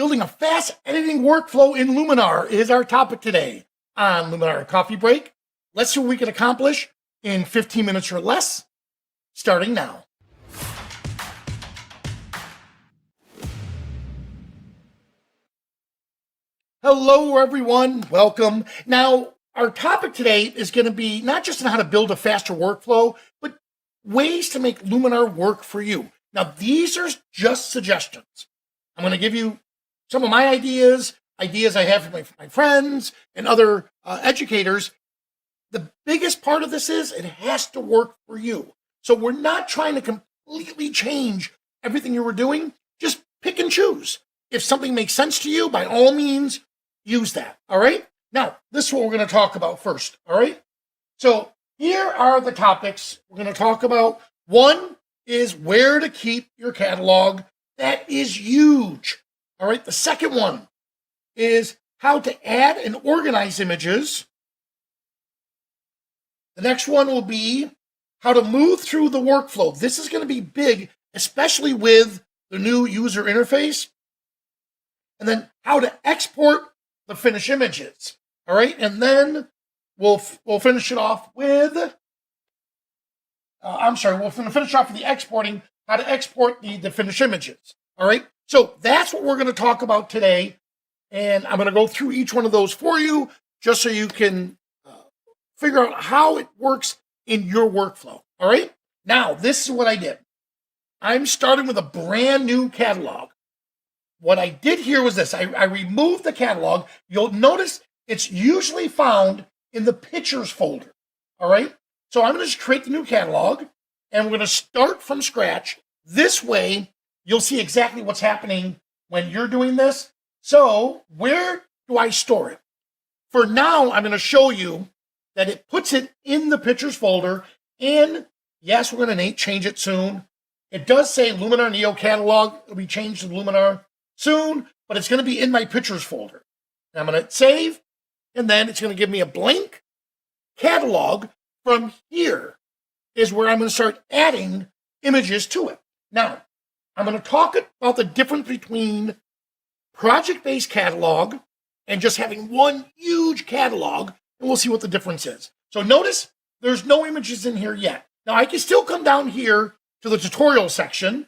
Building a fast editing workflow in Luminar is our topic today on Luminar Coffee Break. Let's see what we can accomplish in 15 minutes or less, starting now. Hello, everyone. Welcome. Now, our topic today is going to be not just on how to build a faster workflow, but ways to make Luminar work for you. Now, these are just suggestions. I'm going to give you some of my ideas I have from my friends and other educators. The biggest part of this is it has to work for you. So we're not trying to completely change everything you were doing. Just pick and choose. If something makes sense to you, by all means, use that. All right? Now, this is what we're going to talk about first. All right? So here are the topics we're going to talk about. One is where to keep your catalog. That is huge. All right? The second one is how to add and organize images. The next one will be how to move through the workflow. This is going to be big, especially with the new user interface. And then how to export the finished images. All right, and then we'll finish it off with. We'll finish off with the exporting. How to export the finished images. All right, so that's what we're going to talk about today, and I'm going to go through each one of those for you, just so you can figure out how it works in your workflow. All right, now this is what I did. I'm starting with a brand new catalog. What I did here was this. I removed the catalog. You'll notice it's usually found in the pictures folder. All right. So I'm going to just create the new catalog and we're going to start from scratch. This way, you'll see exactly what's happening when you're doing this. So where do I store it? For now, I'm going to show you that it puts it in the pictures folder. And yes, we're going to change it soon. It does say Luminar Neo catalog. It'll be changed to Luminar soon, but it's going to be in my pictures folder. And I'm going to save, and then it's going to give me a blank catalog. From here is where I'm going to start adding images to it. Now, I'm going to talk about the difference between project-based catalog and just having one huge catalog, and we'll see what the difference is. So notice there's no images in here yet. Now, I can still come down here to the tutorial section,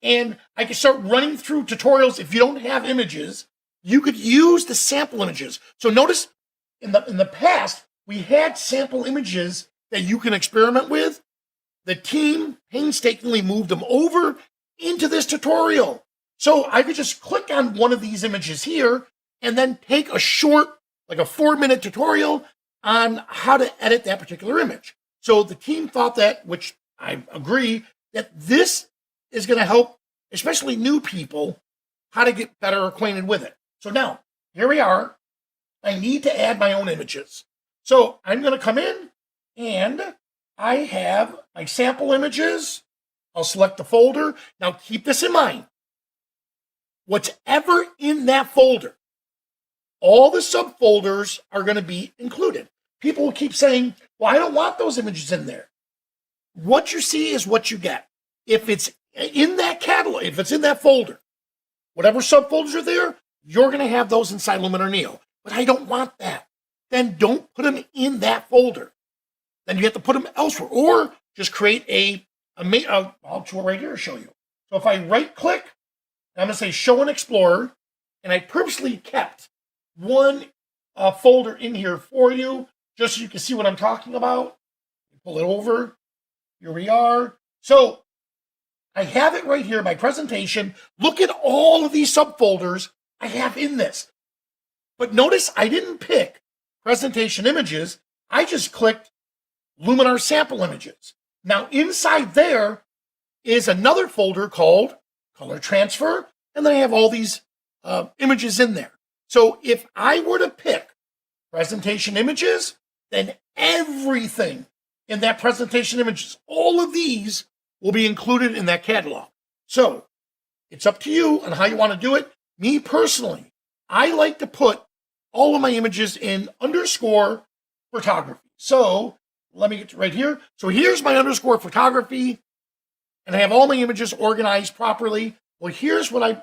and I can start running through tutorials. If you don't have images, you could use the sample images. So notice in the past, we had sample images that you can experiment with. The team painstakingly moved them over into this tutorial. So I could just click on one of these images here and then take a short, like a 4-minute tutorial on how to edit that particular image. So the team thought that, which I agree, that this is going to help, especially new people, how to get better acquainted with it. So now, here we are. I need to add my own images. So I'm going to come in, and I have my sample images. I'll select the folder. Now, keep this in mind. Whatever in that folder, all the subfolders are going to be included. People will keep saying, well, I don't want those images in there. What you see is what you get. If it's in that catalog, if it's in that folder, whatever subfolders are there, you're going to have those inside Luminar Neo. But I don't want that. Then don't put them in that folder. Then you have to put them elsewhere, or just create I'll tool right here to show you. So if I right click, I'm going to say Show in Explorer, and I purposely kept one folder in here for you, just so you can see what I'm talking about. Pull it over. Here we are. So I have it right here, my presentation. Look at all of these subfolders I have in this. But notice I didn't pick presentation images. I just clicked Luminar sample images. Now inside there is another folder called color transfer, and then I have all these images in there. So if I were to pick presentation images, then everything in that presentation images, all of these will be included in that catalog. So it's up to you on how you want to do it. Me personally, I like to put all of my images in underscore photography. So let me get to right here. So here's my underscore photography, and I have all my images organized properly. Well, here's what I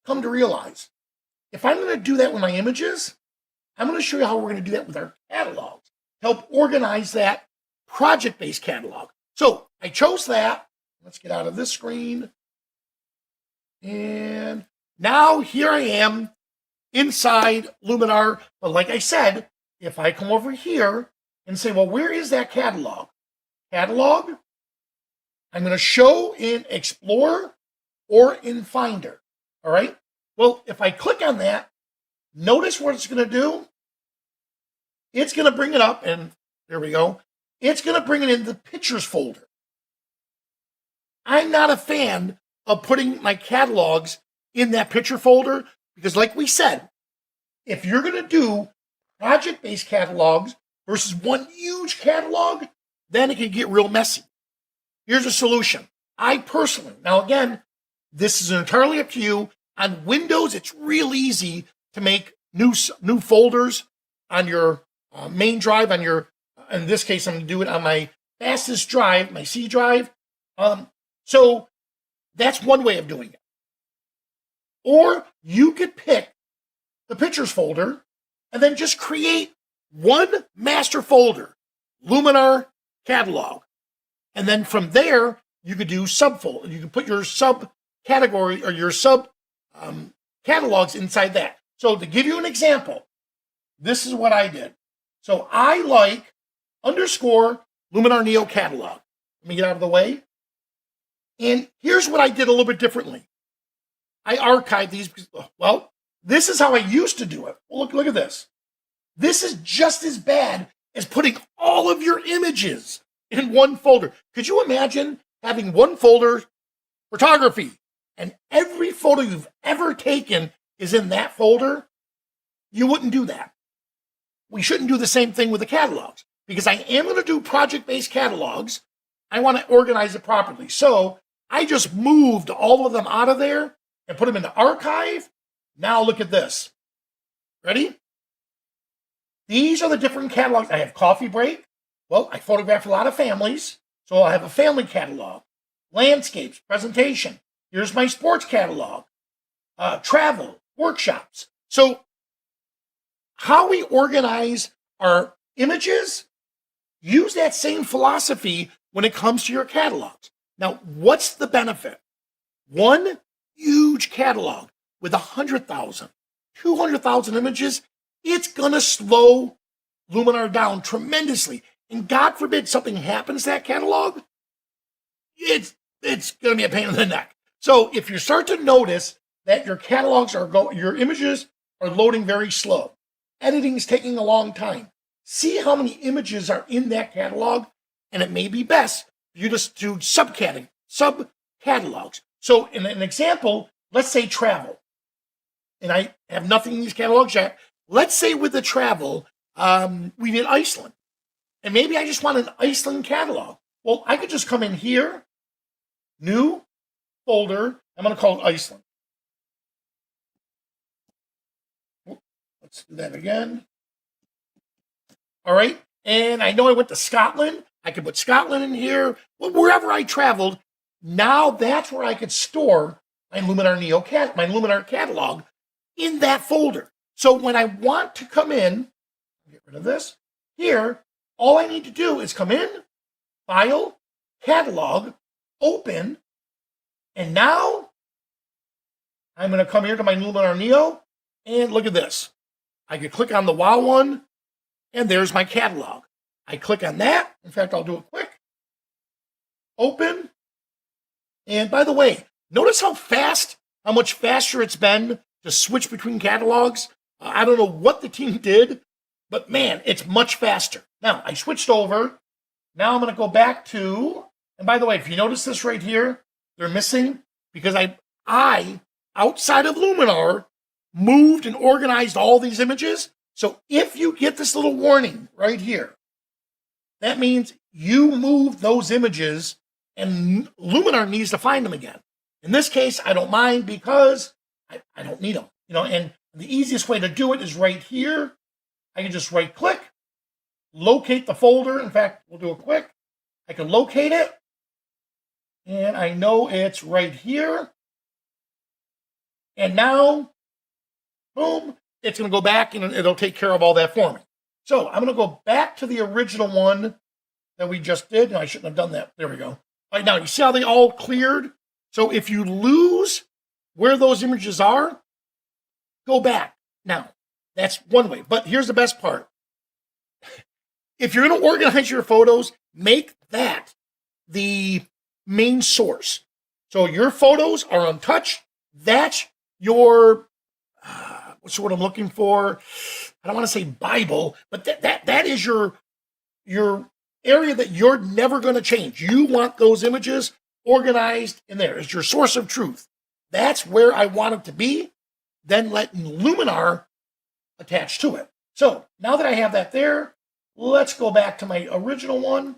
come to realize, if I'm going to do that with my images, I'm going to show you how we're going to do that with our catalogs to help organize that project-based catalog. So I chose that. Let's get out of this screen. And now here I am inside Luminar. But like I said, if I come over here and say, well, where is that catalog? Catalog, I'm going to show in Explorer or in Finder. All right. Well, if I click on that, notice what it's going to do. It's going to bring it up, and there we go. It's going to bring it in the pictures folder. I'm not a fan of putting my catalogs in that picture folder because, like we said, if you're going to do project-based catalogs versus one huge catalog, then it can get real messy. Here's a solution. I personally, now again, this is entirely up to you. On Windows, it's real easy to make new folders on your main drive, on your, in this case, I'm going to do it on my fastest drive, my C drive. So that's one way of doing it. Or you could pick the pictures folder and then just create one master folder, Luminar catalog. And then from there, you could do subfolder. You can put your subcategory or your catalogs inside that. So to give you an example, this is what I did. So I like _Luminar Neo catalog. Let me get out of the way. And here's what I did a little bit differently. I archived these because, well, this is how I used to do it. Well, look at this. This is just as bad as putting all of your images in one folder. Could you imagine having one folder, photography, and every photo you've ever taken is in that folder? You wouldn't do that. We shouldn't do the same thing with the catalogs because I am going to do project-based catalogs. I want to organize it properly. So I just moved all of them out of there and put them into archive. Now look at this. Ready? These are the different catalogs. I have Coffee Break. Well, I photographed a lot of families, so I have a family catalog. Landscapes, presentation. Here's my sports catalog. Travel, workshops. So how we organize our images, use that same philosophy when it comes to your catalogs. Now, what's the benefit? One huge catalog with 100,000, 200,000 images, it's going to slow Luminar down tremendously. And God forbid something happens to that catalog, it's going to be a pain in the neck. So if you start to notice that your catalogs your images are loading very slow, editing is taking a long time, see how many images are in that catalog, and it may be best for you just do subcatalogs. So in an example, let's say travel. And I have nothing in these catalogs yet. Let's say with the travel, we did Iceland. And maybe I just want an Iceland catalog. Well, I could just come in here, new folder. I'm going to call it Iceland. Let's do that again. All right. And I know I went to Scotland. I could put Scotland in here. Well, wherever I traveled, now that's where I could store my Luminar Neo my Luminar catalog in that folder. So when I want to come in, get rid of this here, all I need to do is come in, File, Catalog, Open, and now I'm going to come here to my Luminar Neo, and look at this. I can click on the WoW one, and there's my catalog. I click on that. In fact, I'll do it quick. Open. And by the way, notice how much faster it's been to switch between catalogs. I don't know what the team did, but man, it's much faster. Now, I switched over. Now I'm going to go back to, and by the way, if you notice this right here, they're missing because I outside of Luminar, moved and organized all these images. So if you get this little warning right here, that means you moved those images and Luminar needs to find them again. In this case, I don't mind because I don't need them. And the easiest way to do it is right here. I can just right click, locate the folder. In fact, we'll do it quick. I can locate it. And I know it's right here. And now, boom, it's going to go back and it'll take care of all that for me. So I'm going to go back to the original one that we just did. No, I shouldn't have done that. There we go. All right, now you see how they all cleared? So if you lose where those images are, go back. Now, that's one way. But here's the best part. If you're going to organize your photos, make that the main source. So your photos are untouched. That's your, what's the word I'm looking for? I don't want to say Bible, but that is your area that you're never going to change. You want those images organized in there. It's your source of truth. That's where I want it to be. Then let Luminar attach to it. So now that I have that there, let's go back to my original one.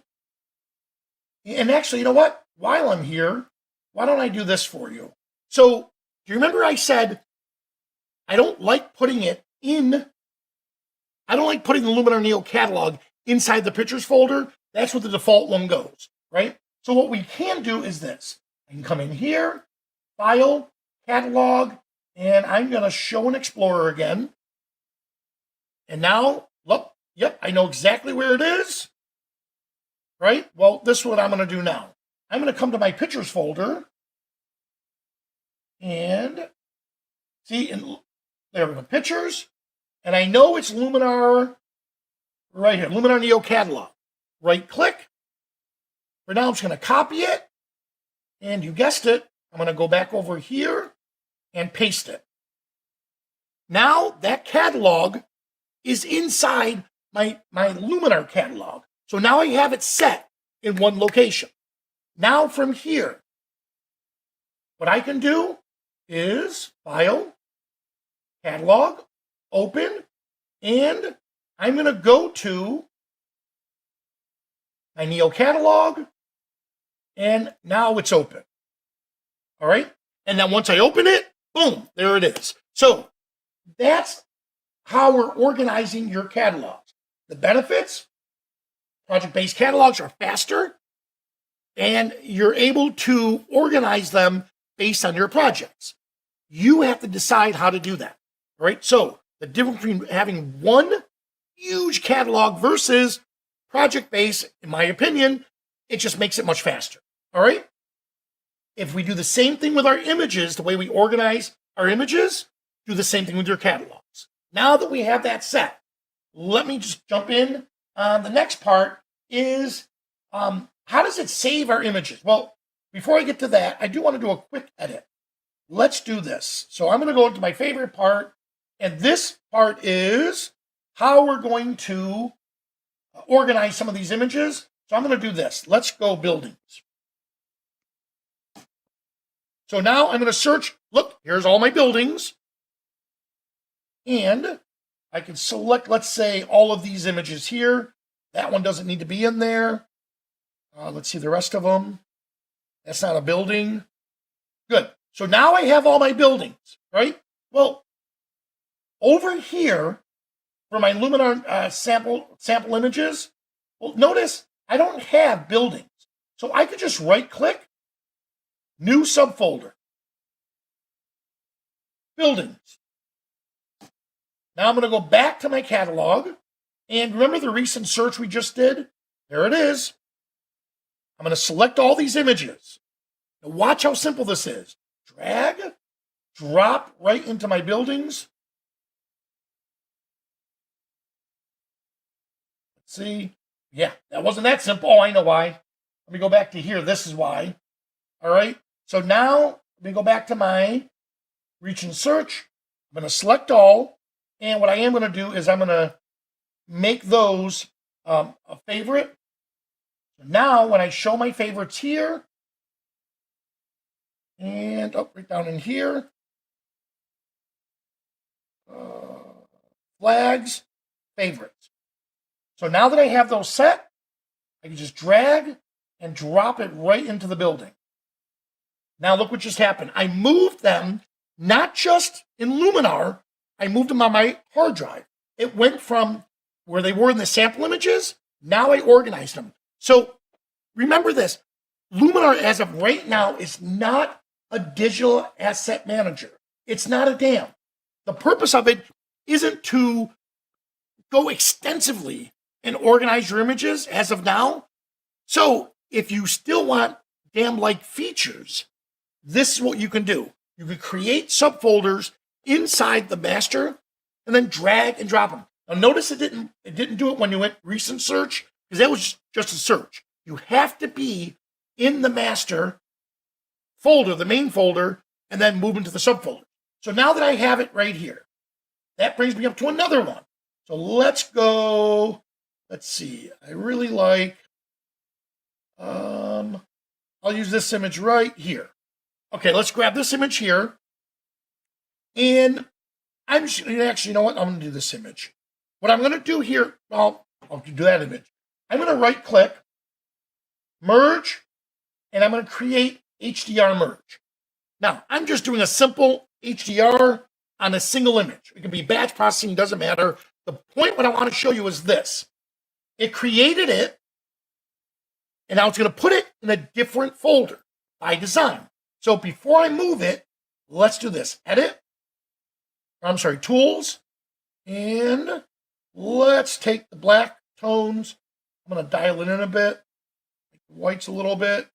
And actually, you know what? While I'm here, why don't I do this for you? So do you remember I said I don't like putting the Luminar Neo catalog inside the pictures folder. That's where the default one goes, right? So what we can do is this. I can come in here, File, Catalog, and I'm going to show an Explorer again. And now, look, yep, I know exactly where it is, right? Well, this is what I'm going to do now. I'm going to come to my Pictures folder, and see, and there we go, Pictures, and I know it's Luminar right here, Luminar Neo Catalog. Right-click. For now, I'm just going to copy it, and you guessed it, I'm going to go back over here and paste it. Now, that catalog is inside my Luminar catalog. So now I have it set in one location. Now from here, what I can do is File, Catalog, Open, and I'm going to go to my Neo catalog, and now it's open. All right? And then once I open it, boom, there it is. So that's how we're organizing your catalogs. The benefits, project-based catalogs are faster, and you're able to organize them based on your projects. You have to decide how to do that, all right? So the difference between having one huge catalog versus project-based, in my opinion, it just makes it much faster, all right? If we do the same thing with our images, the way we organize our images, do the same thing with your catalogs. Now that we have that set, let me just jump in. The next part is how does it save our images? Well, before I get to that, I do want to do a quick edit. Let's do this. So I'm going to go into my favorite part, and this part is how we're going to organize some of these images. So I'm going to do this. Let's go buildings. So now I'm going to search. Look, here's all my buildings. And I can select, let's say, all of these images here. That one doesn't need to be in there. Let's see the rest of them. That's not a building. Good. So now I have all my buildings, right? Well, over here for my Luminar sample images, well, notice I don't have buildings. So I could just right-click, new subfolder, buildings. Now I'm going to go back to my catalog, and remember the recent search we just did? There it is. I'm going to select all these images. Now watch how simple this is. Drag, drop right into my buildings. Let's see. Yeah, that wasn't that simple. Oh, I know why. Let me go back to here. This is why. All right. So now let me go back to my reach and search. I'm going to select all. And what I am going to do is I'm going to make those a favorite. So now when I show my favorites here, and right down in here, flags, favorites. So now that I have those set, I can just drag and drop it right into the building. Now look what just happened. I moved them not just in Luminar, I moved them on my hard drive. It went from where they were in the sample images, now I organized them. So remember this, Luminar as of right now is not a digital asset manager. It's not a dam. The purpose of it isn't to go extensively and organize your images as of now. So if you still want dam-like features, this is what you can do. You can create subfolders inside the master and then drag and drop them. Now notice it didn't do it when you went recent search, because that was just a search. You have to be in the master folder, the main folder, and then move into the subfolder. So now that I have it right here, that brings me up to another one. So let's go, let's see, I really like, I'll use this image right here. Okay, let's grab this image here. And I'm just, actually, you know what? I'm going to do this image. What I'm going to do here, I'll do that image. I'm going to right click, merge, and I'm going to create HDR merge. Now, I'm just doing a simple HDR on a single image. It can be batch processing, doesn't matter. The point what I want to show you is this. It created it, and now it's going to put it in a different folder by design. So before I move it, let's do this. Tools, and let's take the black tones. I'm going to dial it in a bit, make the whites a little bit,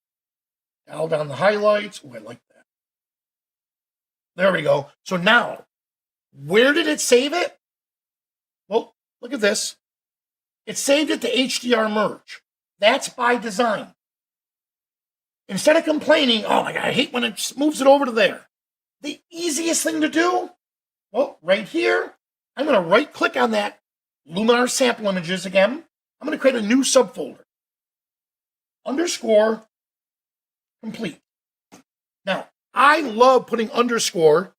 dial down the highlights. Oh, I like that. There we go. So now, where did it save it? Well, look at this. It saved it to HDR merge. That's by design. Instead of complaining, oh my God, I hate when it moves it over to there. The easiest thing to do, well, right here, I'm going to right click on that Luminar sample images again. I'm going to create a new subfolder. Underscore complete. Now, I love putting underscore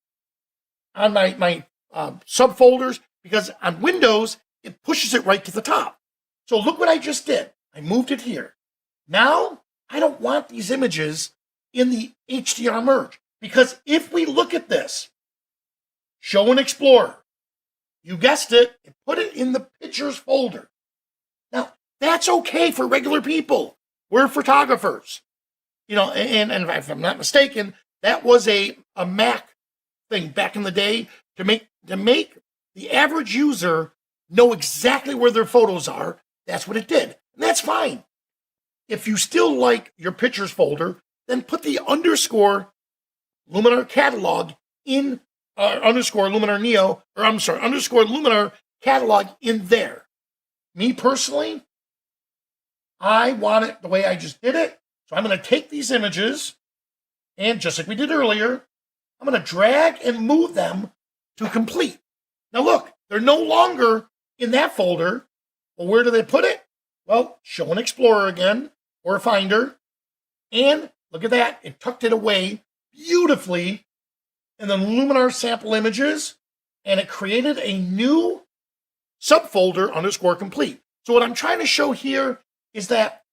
on my subfolders because on Windows, it pushes it right to the top. So look what I just did. I moved it here. Now, I don't want these images in the HDR merge because if we look at this, show and explore, you guessed it, put it in the pictures folder. Now, that's okay for regular people. We're photographers. You know, and if I'm not mistaken, that was a Mac thing back in the day to make the average user know exactly where their photos are. That's what it did. And that's fine. If you still like your pictures folder, then put the underscore Luminar catalog in underscore Luminar Neo, or I'm sorry, underscore Luminar catalog in there. Me personally, I want it the way I just did it. So I'm going to take these images, and just like we did earlier, I'm going to drag and move them to complete. Now look, they're no longer in that folder. Well, where do they put it? Well, show an explorer again, or a finder. And look at that, it tucked it away beautifully in the Luminar sample images, and it created a new subfolder underscore complete. So what I'm trying to show here is that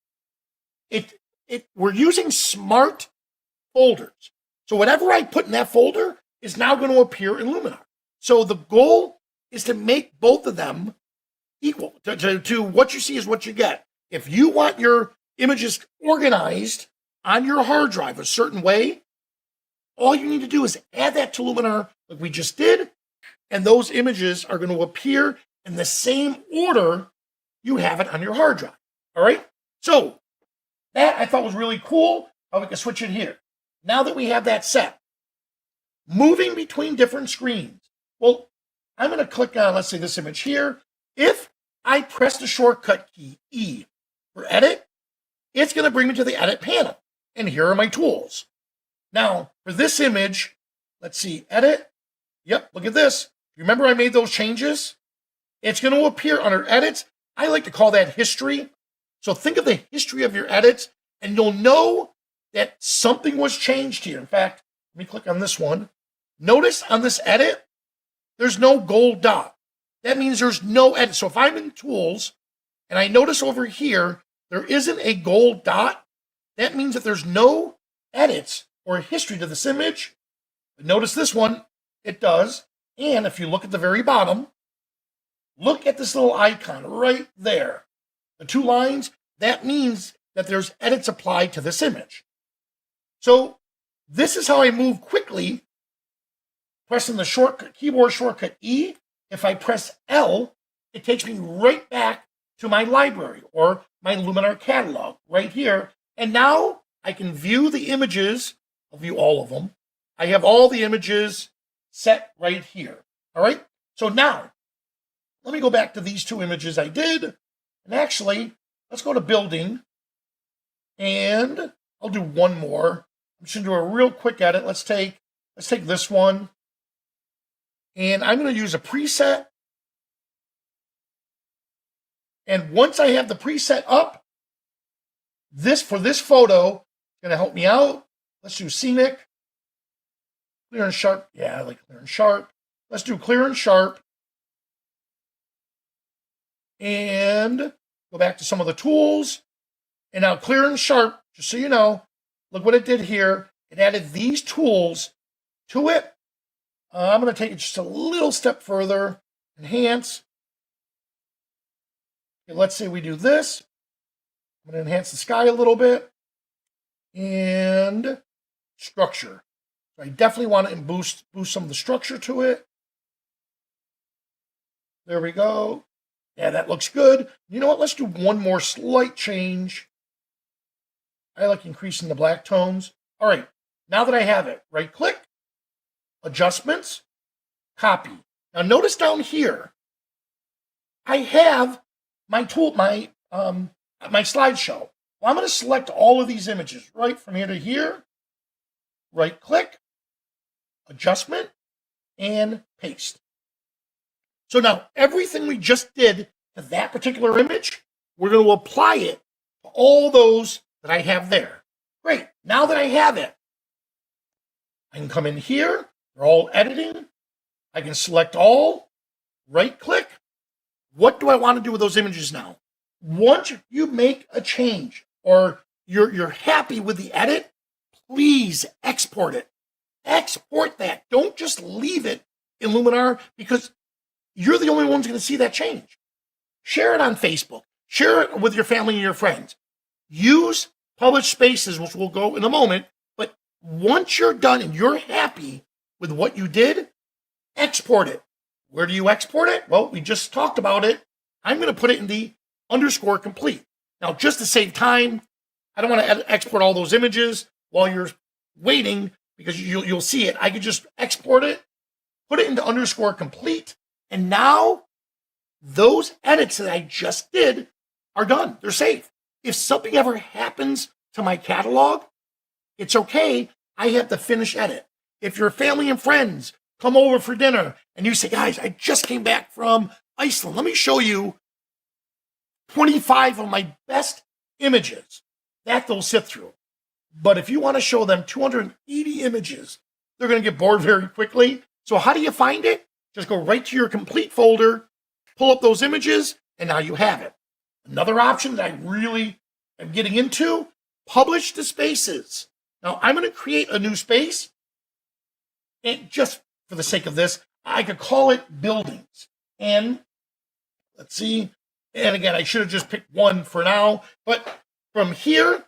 we're using smart folders. So whatever I put in that folder is now going to appear in Luminar. So the goal is to make both of them equal. To what you see is what you get. If you want your images organized on your hard drive a certain way, all you need to do is add that to Luminar like we just did, and those images are going to appear in the same order you have it on your hard drive. All right? So that I thought was really cool how we can switch it here. Now that we have that set, moving between different screens. Well, I'm going to click on, let's say, this image here. If I press the shortcut key E for edit, it's going to bring me to the edit panel. And here are my tools. Now, for this image, let's see, edit. Yep, look at this. Remember I made those changes? It's going to appear under edits. I like to call that history. So think of the history of your edits, and you'll know that something was changed here. In fact, let me click on this one. Notice on this edit, there's no gold dot. That means there's no edit. So if I'm in tools and I notice over here, there isn't a gold dot, that means that there's no edits or history to this image. But notice this one, it does. And if you look at the very bottom, look at this little icon right there. The two lines, that means that there's edits applied to this image. So this is how I move quickly pressing the keyboard shortcut E. If I press L, it takes me right back to my library or my Luminar catalog right here. And now I can view the images. I'll view all of them. I have all the images set right here. All right. So now let me go back to these two images I did. And actually, let's go to building. And I'll do one more. I'm just going to do a real quick edit. Let's take this one. And I'm going to use a preset. And once I have the preset up, for this photo is going to help me out. Let's do scenic. Clear and sharp. Yeah, I like clear and sharp. Let's do clear and sharp. And go back to some of the tools. And now clear and sharp, just so you know, look what it did here. It added these tools to it. I'm going to take it just a little step further. Enhance. Okay, let's say we do this. I'm going to enhance the sky a little bit. And structure. So I definitely want to boost some of the structure to it. There we go. Yeah, that looks good. You know what? Let's do one more slight change. I like increasing the black tones. All right. Now that I have it, right click, adjustments, copy. Now notice down here, I have my tool, my slideshow. Well, I'm going to select all of these images right from here to here. Right click, adjustment, and paste. So now everything we just did to that particular image, we're going to apply it to all those that I have there. Great. Now that I have it, I can come in here. They're all editing. I can select all, right click. What do I want to do with those images now? Once you make a change or you're happy with the edit, please export it. Export that. Don't just leave it in Luminar because you're the only ones going to see that change. Share it on Facebook. Share it with your family and your friends. Use published spaces, which we'll go in a moment. But once you're done and you're happy with what you did, export it. Where do you export it? Well, we just talked about it. I'm going to put it in the underscore complete. Now, just to save time, I don't want to export all those images while you're waiting because you'll see it. I could just export it, put it into underscore complete, and now those edits that I just did are done. They're safe. If something ever happens to my catalog, it's okay. I have the finished edit. If your family and friends come over for dinner and you say, guys, I just came back from Iceland. Let me show you 25 of my best images. That they'll sit through. But if you want to show them 280 images, they're going to get bored very quickly. So how do you find it? Just go right to your complete folder, pull up those images, and now you have it. Another option that I really am getting into, publish the spaces. Now, I'm going to create a new space. And just for the sake of this, I could call it buildings. And let's see. And again, I should have just picked one for now. But from here,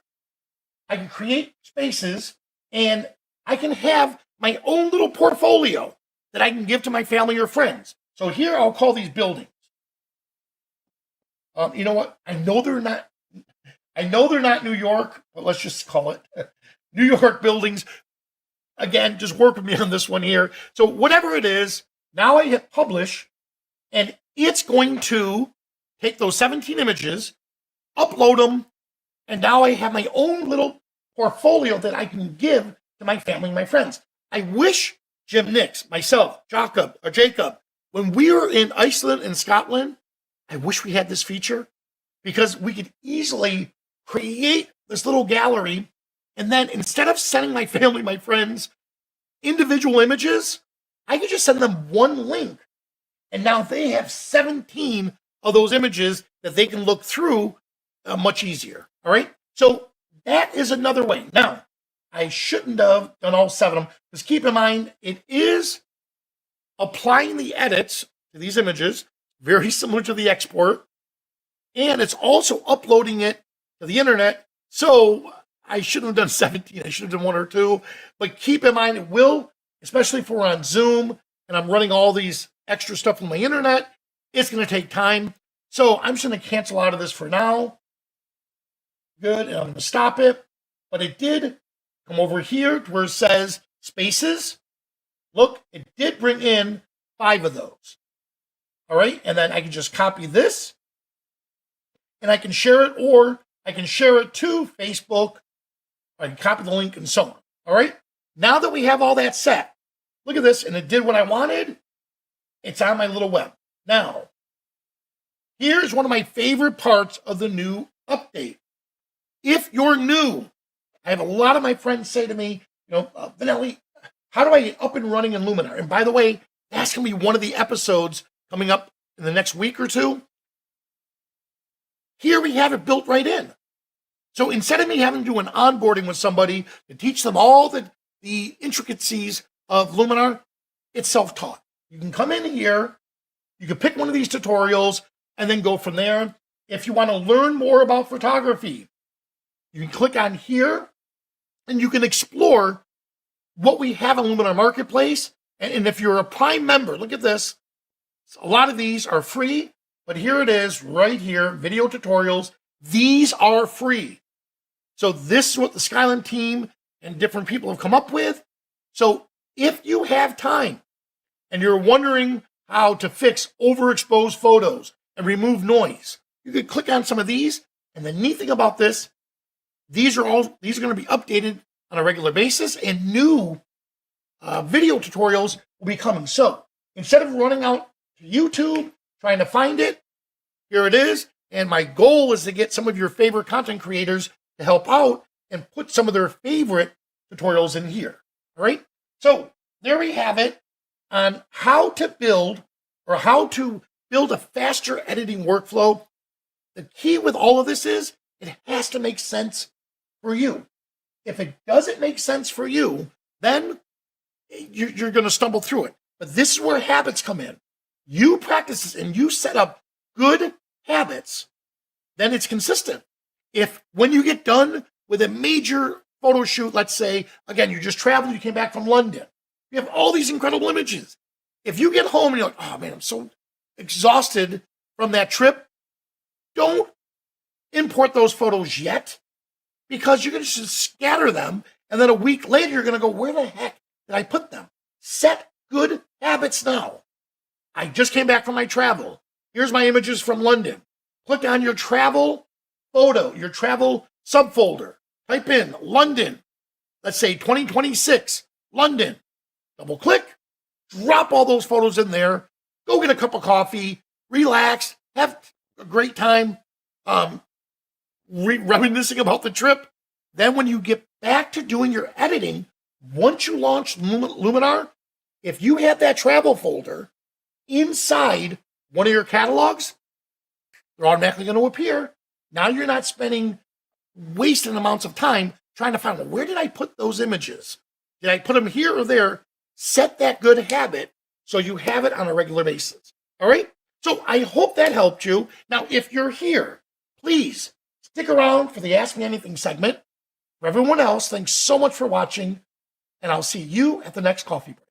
I can create spaces and I can have my own little portfolio that I can give to my family or friends. So here I'll call these buildings. You know what? I know they're not New York, but let's just call it New York buildings. Again, just work with me on this one here. So whatever it is, now I hit publish, and it's going to take those 17 images, upload them, and now I have my own little portfolio that I can give to my family and my friends. I wish Jim Nix, myself, Jacob, when we were in Iceland and Scotland, I wish we had this feature because we could easily create this little gallery. And then instead of sending my family, my friends, individual images, I could just send them one link. And now they have 17 of those images that they can look through much easier. All right. So that is another way. Now, I shouldn't have done all 7 of them because keep in mind, it is applying the edits to these images, very similar to the export. And it's also uploading it to the internet. So I shouldn't have done 17. I should have done 1 or 2. But keep in mind, it will especially if we're on Zoom and I'm running all these extra stuff on my internet, it's going to take time. So I'm just going to cancel out of this for now. Good, and I'm going to stop it. But it did come over here to where it says spaces. Look, it did bring in 5 of those. All right, and then I can just copy this and I can share it, or I can share it to Facebook. I can copy the link and so on. All right, now that we have all that set, look at this, and it did what I wanted. It's on my little web. Now, here's one of my favorite parts of the new update. If you're new, I have a lot of my friends say to me, Vanelli, how do I get up and running in Luminar? And by the way, that's going to be one of the episodes coming up in the next week or two. Here we have it built right in. So instead of me having to do an onboarding with somebody to teach them all the intricacies of Luminar, it's self-taught. You can come in here, you can pick one of these tutorials, and then go from there. If you want to learn more about photography, you can click on here, and you can explore what we have in Luminar Marketplace. And if you're a Prime member, look at this. A lot of these are free, but here it is right here, video tutorials. These are free. So this is what the Skylum team and different people have come up with. So if you have time and you're wondering how to fix overexposed photos and remove noise, you could click on some of these. And the neat thing about this, these are going to be updated on a regular basis, and new video tutorials will be coming. So instead of running out to YouTube, trying to find it, here it is. And my goal is to get some of your favorite content creators to help out and put some of their favorite tutorials in here. All right. So there we have it on how to build a faster editing workflow. The key with all of this is it has to make sense for you. If it doesn't make sense for you, then you're going to stumble through it. But this is where habits come in. You practice this and you set up good habits, then it's consistent. If when you get done with a major photo shoot, let's say, again, you just traveled, you came back from London, you have all these incredible images. If you get home and you're like, oh man, I'm so exhausted from that trip, don't import those photos yet, because you're going to just scatter them. And then a week later, you're going to go, where the heck did I put them? Set good habits now. I just came back from my travel. Here's my images from London. Click on your travel photo, your travel subfolder. Type in London. Let's say 2026, London. Double click, drop all those photos in there. Go get a cup of coffee, relax, have a great time. Reminiscing about the trip. Then when you get back to doing your editing, once you launch Luminar, if you have that travel folder inside one of your catalogs, they're automatically going to appear. Now you're not wasting amounts of time trying to find, well, where did I put those images? Did I put them here or there? Set that good habit so you have it on a regular basis. All right? So I hope that helped you. Now, if you're here, please stick around for the Ask Me Anything segment. For everyone else, thanks so much for watching, and I'll see you at the next coffee break.